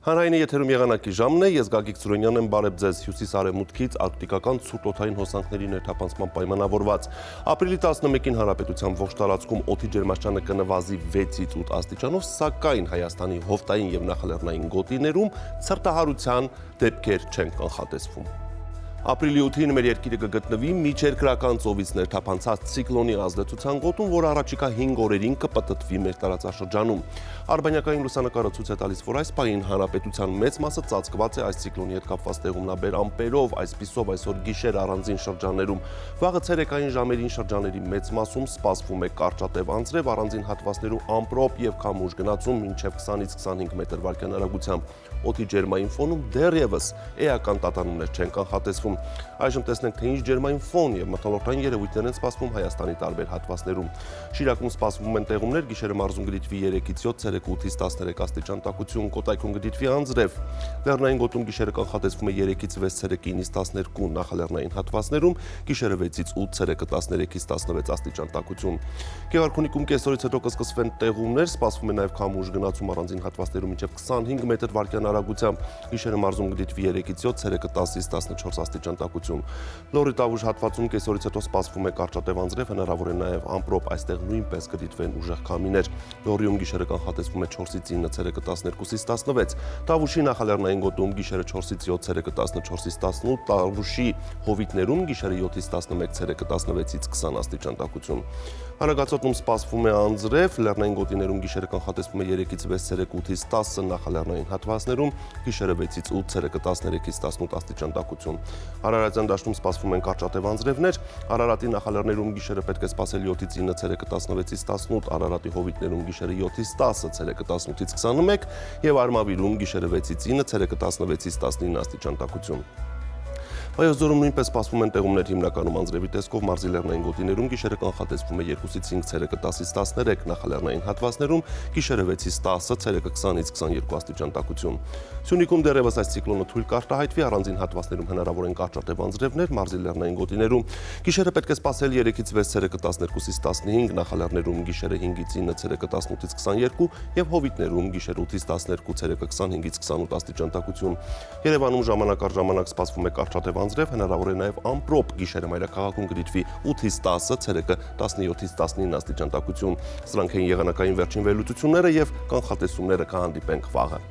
Հանրայինի եթերում եղանակի ժամն է, ես Գագիկ Սուրենյանն եմ, բարև ձեզ հյուսիս-արևմուտքից արկտիկական ցուրտ օդային հոսանքների ներթափանցման պայմանավորված։ Ապրիլի 11-ին հանրապետության ողջ տարածքում օդի ջերմաստիճանը կնվազի 6-ից 8 աստիճանով, սակայն Հայաստանի հովտային և նախալեռնային գոտիներում ցրտահարության դեպքեր չեն կանխատեսվում։ Ապրիլի 8-ին մեր երկիրը կգտնվի միջերկրական ծովից ներթափանցած ցիկլոնի ազդեցության գոտում, որ առաջիկա 5 օրերին կպտտվի մեր տարածաշրջանում։ Արբանյակային լուսանկարը ցույց է տալիս, որ այս պահին հանրապետության մեծ մասը ծածկված է այս ցիկլոնի հետ կապված տեղումնաբեր ամպերով, այսպիսով այսօր գիշեր առանձին շրջաններում։ Վաղը ցերեկային ժամերին շրջաների մեծ մասում սպասվում է կարճատև անձրև, առանձին հատվածներում ամպրոպ և քամուշ գնացում մինչև 20-ից 25 մետր վարկյան արագությամբ։ Օդի ջերմային ֆոնում դեռևս էական տատանումներ չեն կանխատեսվում։ Այժմ տեսնենք, թե ինչ ջերմային ֆոն և մթնոլորտային երևույթներ են սպասվում Հայաստանի տարբեր հատվածներում։ Շիրակում սպասվում են տեղումներ, գիշերը մարզում կդիտվի 3-ից 7, ցերեկը 8-ից 13 աստիճան տաքություն, Կոտայքում կդիտվի անձրև։ Լեռնային գոտում գիշերը կանխատեսվում է 3-ից 6, ցերեկը 9-ից 12 նախալեռնային հատվածներում, գիշերը 6-ից 8, ցերեկը 13-ից 16 աստիճան տաքություն։ Գեղարքունիքում կեսօրից հետո կսկսվեն տեղումներ, սպասվում է նաև քամուշ գնացում առանձին հատվածներում մինչև 25 մետր վարկյան արագությամբ, գիշերը մարզում կդիտվի 3-ից 7, ցերեկը 10-ից 14 աստիճան տաքություն։ Լոռի Տավուշ հատվածում կեսօրից հետո սպասվում է կարճատև անձրև, հնարավոր է նաև ամպրոպ, այստեղ նույնպես կդիտվեն ուժեղ քամիներ։ Լոռիում գիշերը կանխատեսվում է 4-ից 9, ցերեկը 12-ից 16, Տավուշի նախալեռնային գոտում գիշերը 4-ից 7, ցերեկը 14-ից 18, Տավուշի հովիտներում գիշերը 7-ից 11, ցերեկը 16-ից 20 աստիճան տաքություն։ Արագածոտում սպասվում է անձրև, լեռնային գոտիներում գիշերը կանխատեսվում է 3-ից 6, ցերեկը 8-ից 10 նախալեռնային հատվածներում, գիշերը 6-ից 8, ցերեկը 13-ից 18 աստիճան տաքություն։ Արարատյան դաշտում սպասվում են կարճատև անձրևներ, Արարատի նախալեռներում գիշերը պետք է սպասել 7-ից 9, ցերեկը 16-ից 18, Արարատի հովիտներում գիշերը 7-ից 10, ցերեկը 18-ից 21 և Արմավիրում գիշերը 6-ից 9, ցերեկը 16-ից 19 աստիճան տաքություն։ Վայոց ձորում նույնպես սպասվում են տեղումներ հիմնականում անձրևի տեսքով, մարզի լեռնային գոտիներում գիշերը կանխատեսվում է 2-ից 5, ցերեկը 10-ից 13, նախալեռնային հատվածներում գիշերը 6-ից 10, ցերեկը 20-ից 22 աստիճան տաքություն։ Սյունիքում դեռևս այս ցիկլոնը թույլ կարտահայտվի, առանձին հատվածներում հնարավոր են կարճատև անձրևներ, մարզի լեռնային գոտիներում գիշերը պետք է սպասել 3-ից 6, ցերեկը 12-ից 15, նախալեռներում գիշերը 5-ից 9, ցերեկը 18-ից 22 և հովիտներում գիշերը 8-ից 12, ցերեկը 25-ից 28 աստիճան տաքություն։ Երևանում ժամանակ առ ժամանակ սպասվում է կարճատև անձրև, հնարավոր է նաև ամպրոպ, գիշերը մայրաքաղաքում կդիտվի 8-ից 10, ցերեկը 17-ից 19 աստիճան տաքություն։ Սրանք են եղանակային վերջին վերլուծությունները և կանխատեսումները, կհանդիպենք վաղը։